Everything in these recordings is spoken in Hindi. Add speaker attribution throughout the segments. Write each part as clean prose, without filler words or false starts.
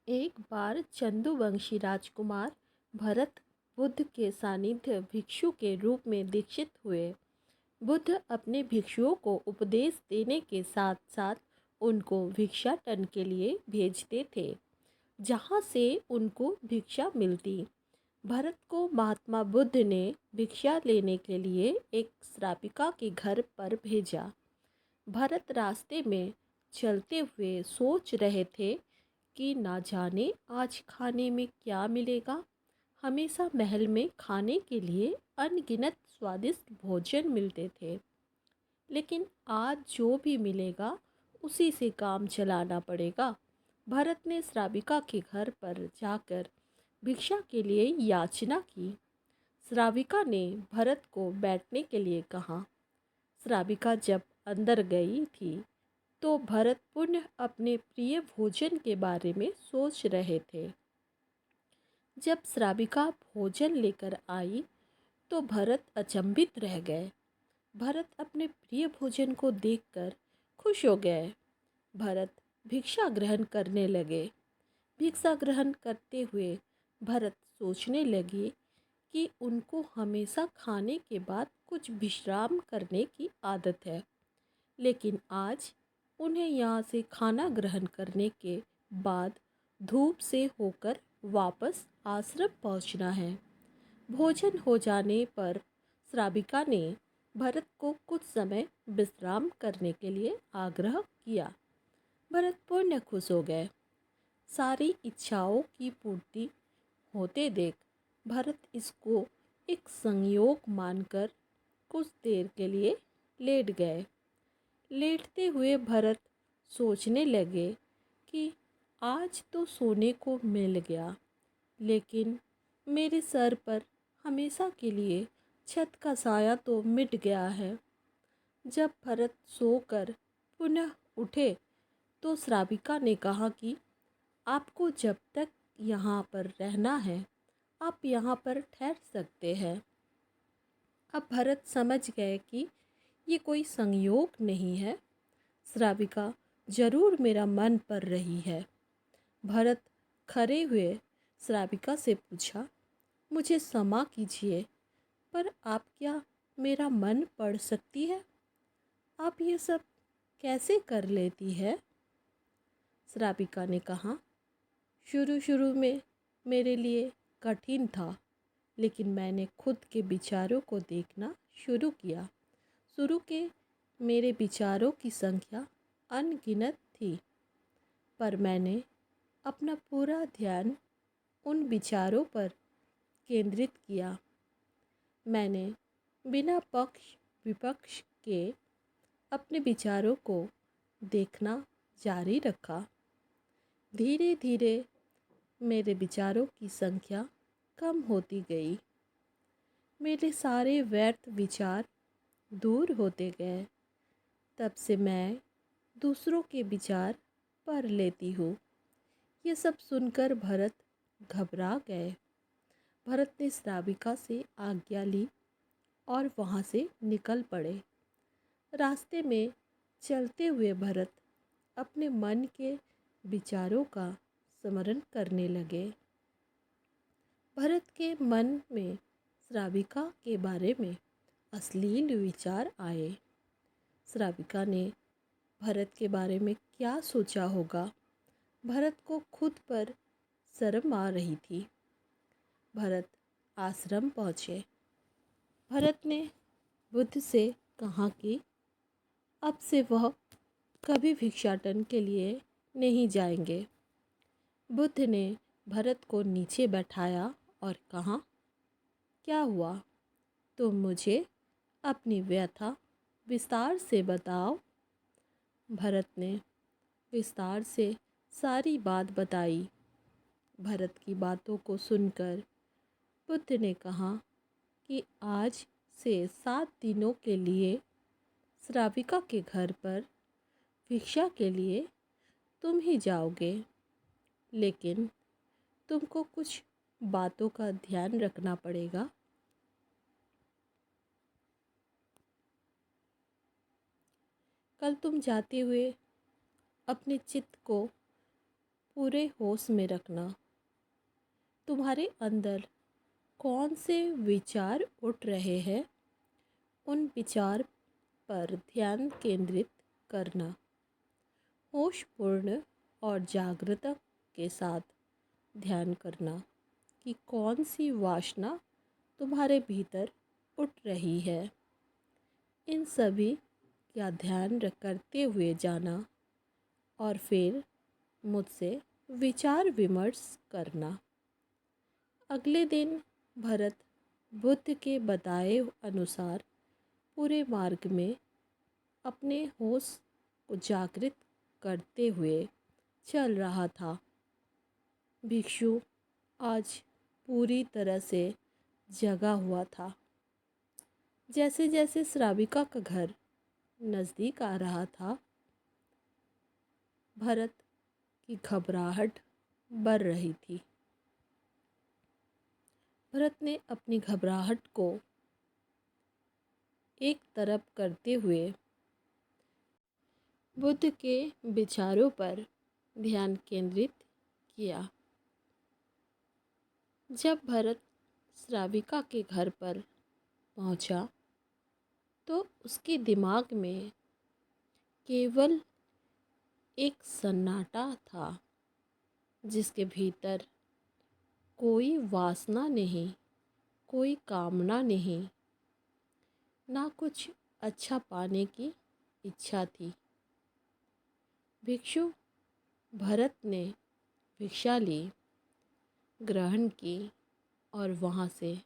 Speaker 1: एक बार चंदुवंशी राजकुमार भरत बुद्ध के सानिध्य भिक्षु के रूप में दीक्षित हुए। बुद्ध अपने भिक्षुओं को उपदेश देने के साथ साथ उनको भिक्षाटन के लिए भेजते थे, जहाँ से उनको भिक्षा मिलती। भरत को महात्मा बुद्ध ने भिक्षा लेने के लिए एक श्रापिका के घर पर भेजा। भरत रास्ते में चलते हुए सोच रहे थे कि ना जाने आज खाने में क्या मिलेगा। हमेशा महल में खाने के लिए अनगिनत स्वादिष्ट भोजन मिलते थे, लेकिन आज जो भी मिलेगा उसी से काम चलाना पड़ेगा। भरत ने श्राविका के घर पर जाकर भिक्षा के लिए याचना की। श्राविका ने भरत को बैठने के लिए कहा। श्राविका जब अंदर गई थी तो भरत पुनः अपने प्रिय भोजन के बारे में सोच रहे थे। जब श्राविका भोजन लेकर आई तो भरत अचंभित रह गए। भरत अपने प्रिय भोजन को देखकर खुश हो गए। भरत भिक्षा ग्रहण करने लगे। भिक्षा ग्रहण करते हुए भरत सोचने लगे कि उनको हमेशा खाने के बाद कुछ विश्राम करने की आदत है, लेकिन आज उन्हें यहाँ से खाना ग्रहण करने के बाद धूप से होकर वापस आश्रम पहुँचना है। भोजन हो जाने पर श्राविका ने भरत को कुछ समय विश्राम करने के लिए आग्रह किया। भरत पूर्ण खुश हो गए। सारी इच्छाओं की पूर्ति होते देख भरत इसको एक संयोग मानकर कुछ देर के लिए लेट गए। लेटते हुए भरत सोचने लगे कि आज तो सोने को मिल गया, लेकिन मेरे सर पर हमेशा के लिए छत का साया तो मिट गया है। जब भरत सोकर पुनः उठे तो श्राविका ने कहा कि आपको जब तक यहाँ पर रहना है आप यहाँ पर ठहर सकते हैं। अब भरत समझ गए कि ये कोई संयोग नहीं है, श्राविका जरूर मेरा मन पढ़ रही है। भरत खड़े हुए श्राविका से पूछा, मुझे क्षमा कीजिए, पर आप क्या मेरा मन पढ़ सकती है? आप ये सब कैसे कर लेती है? श्राविका ने कहा, शुरू शुरू में मेरे लिए कठिन था, लेकिन मैंने खुद के विचारों को देखना शुरू किया। शुरू के मेरे विचारों की संख्या अनगिनत थी, पर मैंने अपना पूरा ध्यान उन विचारों पर केंद्रित किया। मैंने बिना पक्ष विपक्ष के अपने विचारों को देखना जारी रखा। धीरे धीरे मेरे विचारों की संख्या कम होती गई। मेरे सारे व्यर्थ विचार दूर होते गए। तब से मैं दूसरों के विचार पढ़ लेती हूँ। ये सब सुनकर भरत घबरा गए। भरत ने श्राविका से आज्ञा ली और वहाँ से निकल पड़े। रास्ते में चलते हुए भरत अपने मन के विचारों का स्मरण करने लगे। भरत के मन में श्राविका के बारे में अश्लील विचार आए। श्राविका ने भरत के बारे में क्या सोचा होगा? भरत को खुद पर शर्म आ रही थी। भरत आश्रम पहुँचे। भरत ने बुद्ध से कहा कि अब से वह कभी भिक्षाटन के लिए नहीं जाएंगे। बुद्ध ने भरत को नीचे बैठाया और कहा, क्या हुआ? तुम मुझे अपनी व्यथा विस्तार से बताओ। भरत ने विस्तार से सारी बात बताई। भरत की बातों को सुनकर बुद्ध ने कहा कि आज से 7 दिनों के लिए श्राविका के घर पर भिक्षा के लिए तुम ही जाओगे, लेकिन तुमको कुछ बातों का ध्यान रखना पड़ेगा। कल तुम जाते हुए अपने चित्त को पूरे होश में रखना। तुम्हारे अंदर कौन से विचार उठ रहे हैं, उन विचार पर ध्यान केंद्रित करना। होशपूर्ण और जागृता के साथ ध्यान करना कि कौन सी वासना तुम्हारे भीतर उठ रही है। इन सभी का ध्यान करते हुए जाना और फिर मुझसे विचार विमर्श करना। अगले दिन भरत बुद्ध के बताए अनुसार पूरे मार्ग में अपने होश को जागृत करते हुए चल रहा था। भिक्षु आज पूरी तरह से जगा हुआ था। जैसे जैसे श्राविका का घर नज़दीक आ रहा था, भरत की घबराहट बढ़ रही थी। भरत ने अपनी घबराहट को एक तरफ करते हुए बुद्ध के विचारों पर ध्यान केंद्रित किया। जब भरत श्राविका के घर पर पहुंचा तो उसके दिमाग में केवल एक सन्नाटा था, जिसके भीतर कोई वासना नहीं, कोई कामना नहीं, ना कुछ अच्छा पाने की इच्छा थी। भिक्षु भरत ने भिक्षा ली, ग्रहण की और वहाँ से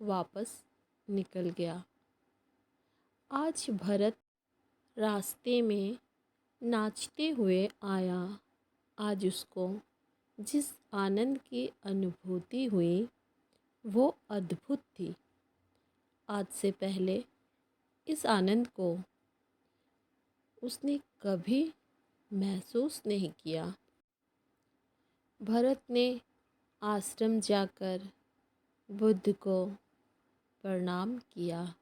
Speaker 1: वापस निकल गया। आज भरत रास्ते में नाचते हुए आया। आज उसको जिस आनंद की अनुभूति हुई वो अद्भुत थी। आज से पहले इस आनंद को उसने कभी महसूस नहीं किया। भरत ने आश्रम जाकर बुद्ध को प्रणाम किया।